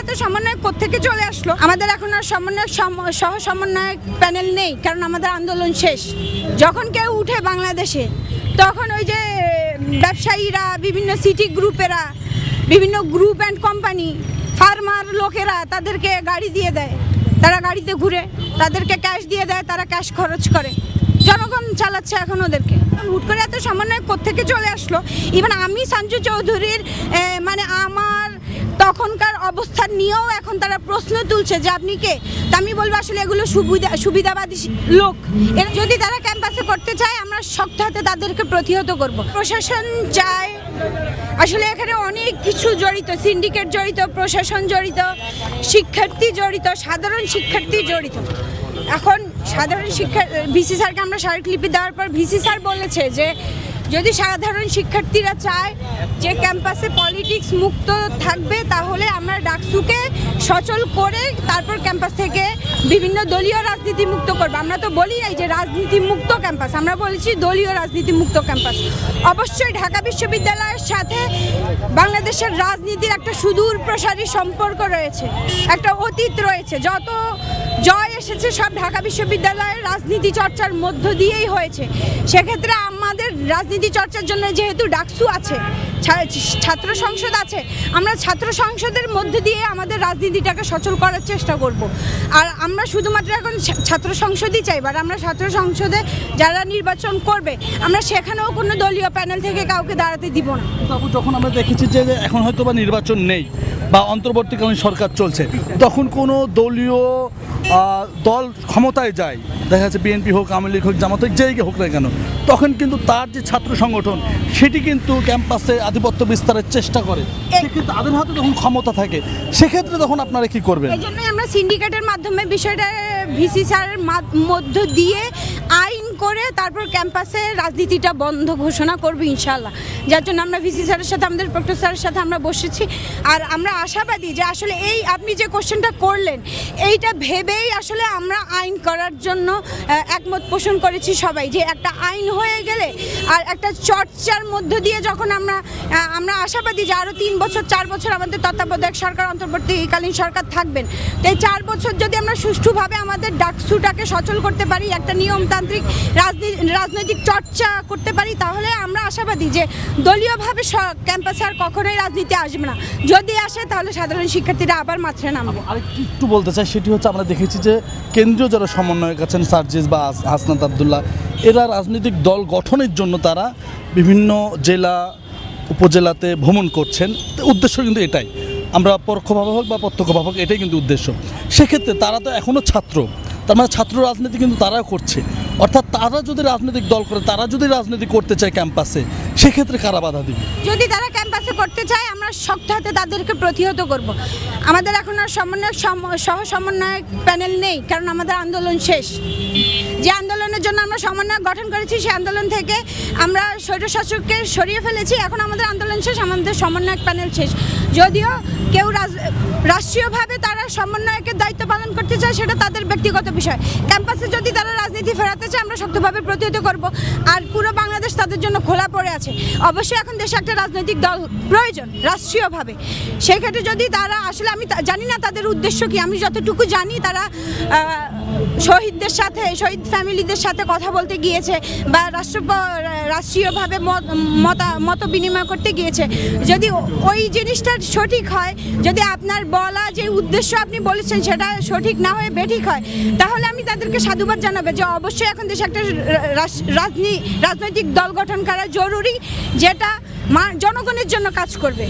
এত সমন্বয় কোত্থেকে চলে আসলো? আমাদের এখন আর সহ সমন্বয়ক প্যানেল নেই, কারণ আমাদের আন্দোলন শেষ। যখন কেউ উঠে বাংলাদেশে, তখন ওই যে ব্যবসায়ীরা, বিভিন্ন সিটি গ্রুপেরা, বিভিন্ন গ্রুপ অ্যান্ড কোম্পানি, ফার্মার লোকেরা তাদেরকে গাড়ি দিয়ে দেয়, তারা গাড়িতে ঘুরে, তাদেরকে ক্যাশ দিয়ে দেয়, তারা ক্যাশ খরচ করে, জনগণ চালাচ্ছে এখন ওদেরকে। হুট করে এত সমন্বয় কোত্থেকে চলে আসলো? ইভেন আমি সঞ্জু চৌধুরীর মানে আমার তখনকার অবস্থান নিয়েও এখন তারা প্রশ্ন তুলছে যে আপনি কে। তা আমি বলবো আসলে এগুলো সুবিধাবাদী লোক। এরা যদি তারা ক্যাম্পাসে করতে চায়, আমরা শক্ত হাতে তাদেরকে প্রতিহত করব। প্রশাসন চায়, আসলে এখানে অনেক কিছু জড়িত, সিন্ডিকেট জড়িত, প্রশাসন জড়িত, শিক্ষার্থী জড়িত, সাধারণ শিক্ষার্থী জড়িত। এখন সাধারণ ভিসি স্যারকে আমরা স্মারকলিপি দেওয়ার পর ভিসি স্যার বলেছে যে যদি সাধারণ শিক্ষার্থীরা চায় যে ক্যাম্পাসে পলিটিক্স মুক্ত থাকবে, তাহলে আমরা ডাকসুকে সচল করে তারপর ক্যাম্পাস থেকে বিভিন্ন দলীয় রাজনীতি মুক্ত করবো। আমরা তো বলি নাই যে রাজনীতি মুক্ত ক্যাম্পাস, আমরা বলেছি দলীয় রাজনীতি মুক্ত ক্যাম্পাস। অবশ্যই ঢাকা বিশ্ববিদ্যালয়ের সাথে বাংলাদেশের রাজনীতির একটা সুদূর প্রসারী সম্পর্ক রয়েছে, একটা অতীত রয়েছে। যত জয় এসেছে সব ঢাকা বিশ্ববিদ্যালয়ের রাজনীতি চর্চার মধ্য দিয়েই হয়েছে। সেক্ষেত্রে আমাদের রাজনীতি চর্চার জন্য যেহেতু ডাকসু আছে, ছাত্র সংসদ আছে, আমরা ছাত্র সংসদের মধ্যে দিয়ে আমাদের রাজনীতিটাকে সচল করার চেষ্টা করব। আর আমরা শুধুমাত্র এখন ছাত্র সংসদই চাই, বাট আমরা ছাত্র সংসদে যারা নির্বাচন করবে, আমরা সেখানেও কোনো দলীয় প্যানেল থেকে কাউকে দাঁড়াতে দিব না। যখন আমরা দেখেছি যে এখন হয়তো বা নির্বাচন নেই বা অন্তর্বর্তীকালীন সরকার চলছে, তখন কোনো দলীয় দল ক্ষমতায় যায়, দেখা যাচ্ছে বিএনপি হোক, আওয়ামী লীগ হোক, জামাত হোক, যেই হোক না কেন, তখন কিন্তু তার যে ছাত্র সংগঠন সেটি কিন্তু ক্যাম্পাসে আধিপত্য বিস্তারের চেষ্টা করে। সেক্ষেত্রে তাদের হাতে যখন ক্ষমতা থাকে, সেক্ষেত্রে তখন আপনারা কি করবেন? এই জন্যই আমরা সিন্ডিকেটের মাধ্যমে বিষয়টা ভিসি স্যারের মধ্য দিয়ে আইন করে তারপর ক্যাম্পাসে রাজনীতিটা বন্ধ ঘোষণা করবো ইনশাল্লাহ। যার জন্য আমরা ভিসি স্যারের সাথে, আমাদের প্রক্টর স্যারের সাথে আমরা বসেছি। আর আমরা আশাবাদী যে আসলে এই আপনি যে কোশ্চেনটা করলেন, এইটা ভেবেই আসলে আমরা আইন করার জন্য একমত পোষণ করেছি সবাই, যে একটা আইন হয়ে গেলে আর একটা চর্চার মধ্য দিয়ে যখন আমরা আশাবাদী যে আরও 3 বছর 4 বছর আমাদের তত্ত্বাবধায়ক সরকার, অন্তর্বর্তীকালীন সরকার থাকবেন। তো এই 4 বছর যদি আমরা সুষ্ঠুভাবে আমাদের ডাকসুটাকে সচল করতে পারি, একটা নিয়মতান্ত্রিক রাজনৈতিক চর্চা করতে পারি, তাহলে আমরা আশাবাদী যে দলীয়ভাবে ক্যাম্পাসে আর কখনোই রাজনীতি আসবে না। যদি আসে তাহলে সাধারণ শিক্ষার্থীরা আবার মাঠে নামবে। একটু বলতে চাই, সেটি হচ্ছে আমরা দেখেছি যে কেন্দ্রীয় যারা সমন্বয়ক আছেন, সার্জিস বা হাসনাত আবদুল্লাহ, এরা রাজনৈতিক দল গঠনের জন্য তারা বিভিন্ন জেলা উপজেলাতে ভ্রমণ করছেন। উদ্দেশ্য কিন্তু এটাই, আমরা পরোক্ষভাবে হোক বা প্রত্যক্ষভাবে হোক, এটাই কিন্তু উদ্দেশ্য। সেক্ষেত্রে তারা তো এখনও ছাত্র, তার মানে ছাত্র রাজনীতি কিন্তু তারাও করছে। অর্থাৎ তারা যদি রাজনৈতিক দল করে, তারা যদি রাজনীতি করতে চায় ক্যাম্পাসে, সেক্ষেত্রে কারা বাধা দিবে? যদি তারা ক্যাম্পাসে করতে চায়, আমরা শক্ত হাতে তাদেরকে প্রতিহত করব। আমাদের এখন আর সহ সমন্বয়ক প্যানেল নেই, কারণ আমাদের আন্দোলন শেষ। যে আন্দোলনের জন্য আমরা সমন্বয়ক গঠন করেছি, সেই আন্দোলন থেকে আমরা স্বৈরশাসককে সরিয়ে ফেলেছি। এখন আমাদের আন্দোলন শেষ, আমাদের সমন্বয়ক প্যানেল শেষ। যদিও কেউ রাষ্ট্রীয়ভাবে তারা সমন্বয়কের দায়িত্ব পালন করতে চায়, সেটা তাদের ব্যক্তিগত বিষয়। ক্যাম্পাসে যদি তারা রাজনীতি ফেরাতে চায়, আমরা শক্তভাবে প্রতিহত করব। আর পুরো বাংলাদেশ তাদের জন্য খোলা পড়ে আছে। অবশ্যই এখন দেশে একটা রাজনৈতিক দল প্রয়োজন রাষ্ট্রীয়ভাবে। সেই ক্ষেত্রে যদি তারা আসলে, আমি জানি না তাদের উদ্দেশ্য কি, আমি যতটুকু জানি তারা শহীদদের সাথে, শহীদ ফ্যামিলিদের সাথে কথা বলতে গিয়েছে বা রাষ্ট্রীয়ভাবে মত বিনিময় করতে গিয়েছে। যদি ওই জিনিসটা সঠিক হয়, যদি আপনার বলা যে উদ্দেশ্য আপনি বলেছেন সেটা সঠিক না হয়ে বেঠিক হয়, তাহলে আমি তাদেরকে সাধুবাদ জানাবো যে অবশ্যই এখন দেশে একটা রাজনৈতিক দল গঠন করা জরুরি, যেটা জনগণের জন্য কাজ করবে।